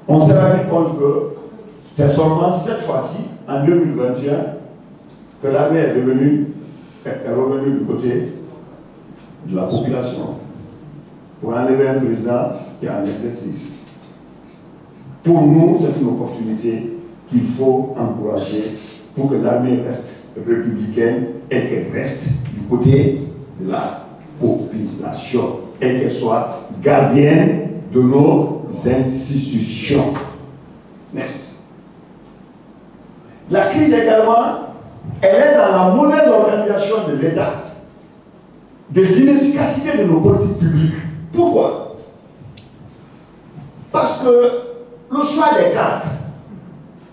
on s'est rendu compte que c'est seulement cette fois-ci, en 2021, que l'armée est revenue du côté de la population pour enlever un président qui est en exercice. Pour nous, c'est une opportunité qu'il faut encourager pour que l'armée reste républicaine et qu'elle reste du côté de la population et qu'elle soit gardienne de nos institutions. Next. La crise également, elle est dans la mauvaise organisation de l'État, de l'inefficacité de nos politiques publiques. Pourquoi? Parce que le choix des cadres,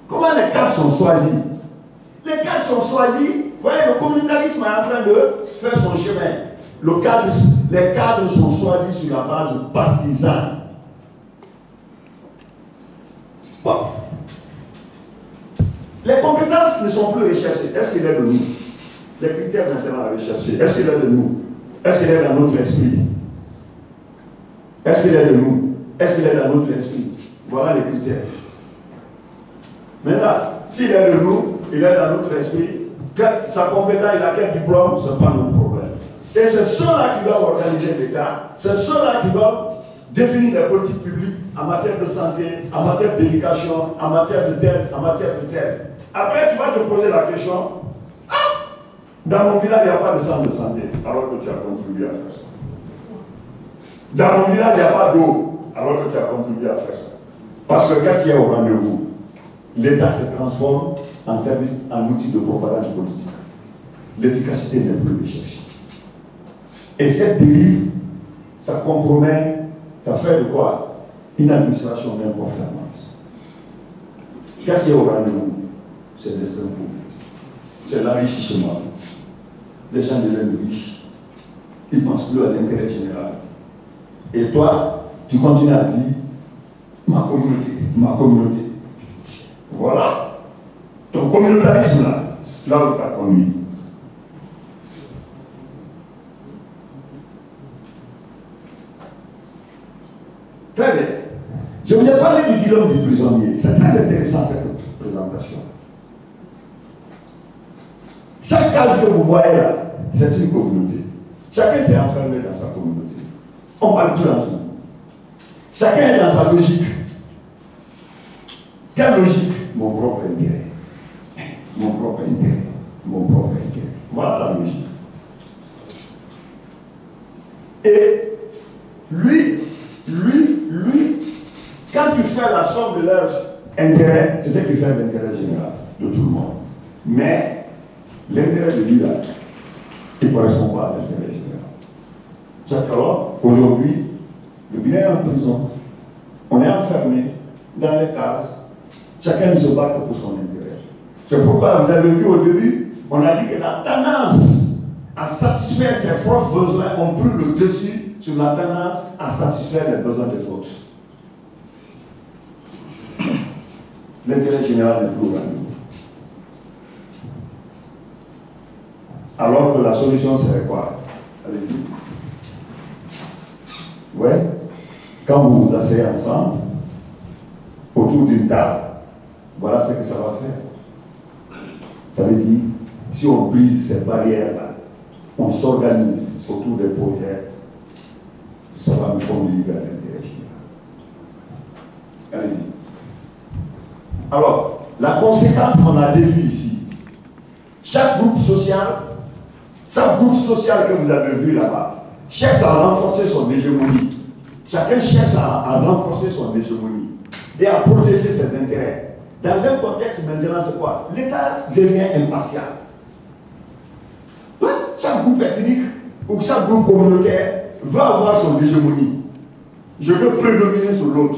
comment les cadres sont choisis? Les cadres sont choisis, vous voyez, le communautarisme est en train de faire son chemin. Les cadres sont choisis sur la base partisane. Bon. Les compétences ne sont plus recherchées. Est-ce qu'il est de nous? Les critères maintenant à rechercher. Est-ce qu'il est de nous? Est-ce qu'il est dans notre esprit? Est-ce qu'il est de nous? Est-ce qu'il est dans notre esprit? Voilà les critères. Maintenant, s'il est de nous, il est dans notre esprit, sa compétence, il a quel diplôme, ce n'est pas notre problème. Et c'est ceux-là qui doivent organiser l'État, c'est ceux-là qui doivent définir les politiques publiques en matière de santé, en matière d'éducation, en matière de tel, en matière de tel. Après, tu vas te poser la question, dans mon village, il n'y a pas de centre de santé, alors que tu as contribué à faire ça. Dans mon village, il n'y a pas d'eau, alors que tu as contribué à faire ça. Parce que qu'est-ce qu'il y a au rendez-vous? L'État se transforme en service, en outil de propagande politique. L'efficacité n'est plus recherchée. Et cette dérive, ça compromet, ça fait de quoi? Une administration même performante. Qu'est-ce qu'il y a au rendez-vous? C'est l'extrême pauvreté. C'est l'enrichissement. Les gens deviennent riches. Ils ne pensent plus à l'intérêt général. Et toi, tu continues à dire ma communauté, ma communauté. Voilà. Ton communautarisme là où tu as conduit. Très bien. Je vous ai parlé du dilemme du prisonnier. C'est très intéressant cette présentation. Chaque case que vous voyez là, c'est une communauté. Chacun s'est enfermé dans sa communauté. On parle tout entre nous. Chacun est dans sa logique. Quelle logique? Mon propre intérêt. Mon propre intérêt. Mon propre intérêt. Voilà la logique. Et lui, quand tu fais la somme de leurs intérêts, c'est ce qui fait l'intérêt général de tout le monde. Mais l'intérêt de lui là, il ne correspond pas à l'intérêt général. Alors, aujourd'hui, le bien est en prison, on est enfermé dans les cases, chacun ne se bat que pour son intérêt. C'est pourquoi vous avez vu au début, on a dit que la tendance à satisfaire ses propres besoins ont pris le dessus sur la tendance à satisfaire les besoins des autres. L'intérêt général n'est plus au rendez-vous. Alors que la solution serait quoi? Allez-y. Ouais. Quand vous vous asseyez ensemble, autour d'une table, voilà ce que ça va faire. Ça veut dire, si on brise ces barrières-là, on s'organise autour des projets, ça va nous conduire vers l'intérêt général. Allez-y. Alors, la conséquence qu'on a définie ici, chaque groupe social que vous avez vu là-bas, cherche à renforcer son hégémonie. Chacun cherche à renforcer son hégémonie et à protéger ses intérêts. Dans un contexte maintenant, c'est quoi? L'État devient impartial. Chaque groupe ethnique ou chaque groupe communautaire veut avoir son hégémonie. Je veux prédominer sur l'autre.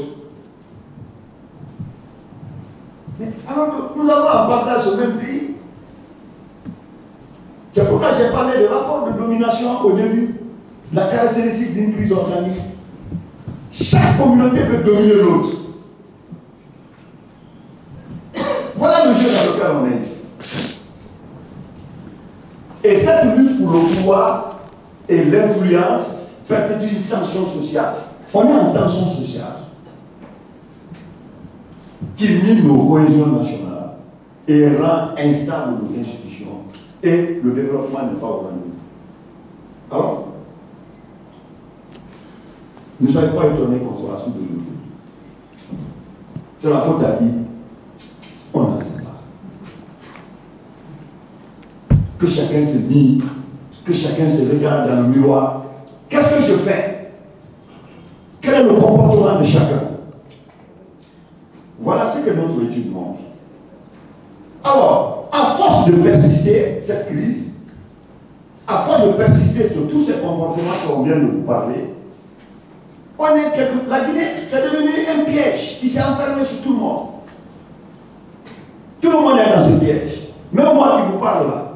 Mais alors que nous avons en partage ce même pays. C'est pourquoi j'ai parlé de rapport de domination au début. La caractéristique d'une crise organique. Chaque communauté peut dominer l'autre. Voilà le jeu dans lequel on est. Et cette lutte pour le pouvoir et l'influence perpétue une tension sociale. On est en tension sociale. qui mine nos cohésions nationales et rend instable nos institutions. Et le développement n'est pas au rendez-vous. Alors, ne soyez pas étonnés qu'on soit sous de l'eau. C'est la faute à qui? On n'en sait pas. Que chacun se mire, que chacun se regarde dans le miroir. Qu'est-ce que je fais? Quel est le comportement de chacun? Voilà ce que notre étude montre. Alors, à force de persister cette crise, à force de persister sur tous ces comportements qu'on vient de vous parler, la Guinée, c'est devenu un piège qui s'est enfermé sur tout le monde. Tout le monde est dans ce piège. Même moi qui vous parle là,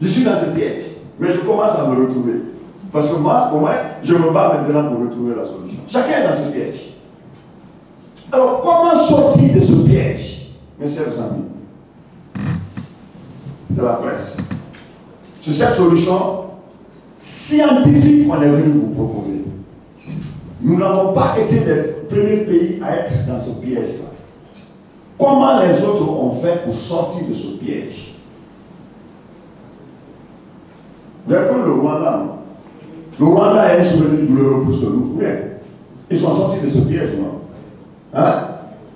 je suis dans ce piège. Mais je commence à me retrouver. Parce que moi, au moins, je me bats maintenant pour retrouver la solution. Chacun est dans ce piège. Alors, comment sortir de ce piège, mes chers amis de la presse? C'est cette solution scientifique qu'on est venu vous proposer. Nous n'avons pas été les premiers pays à être dans ce piège-là. Comment les autres ont fait pour sortir de ce piège? Vous avez comme le Rwanda, non? Le Rwanda a un souvenir douloureux plus que nous. Oui. Ils sont sortis de ce piège, non? Hein?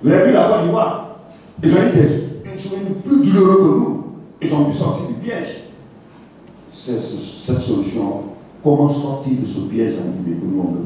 Vous avez vu la Côte d'Ivoire? Ils ont eu un souvenir plus douloureux que nous. Ils ont pu sortir du piège. C'est cette solution. Comment sortir de ce piège en Guinée que nous on veut.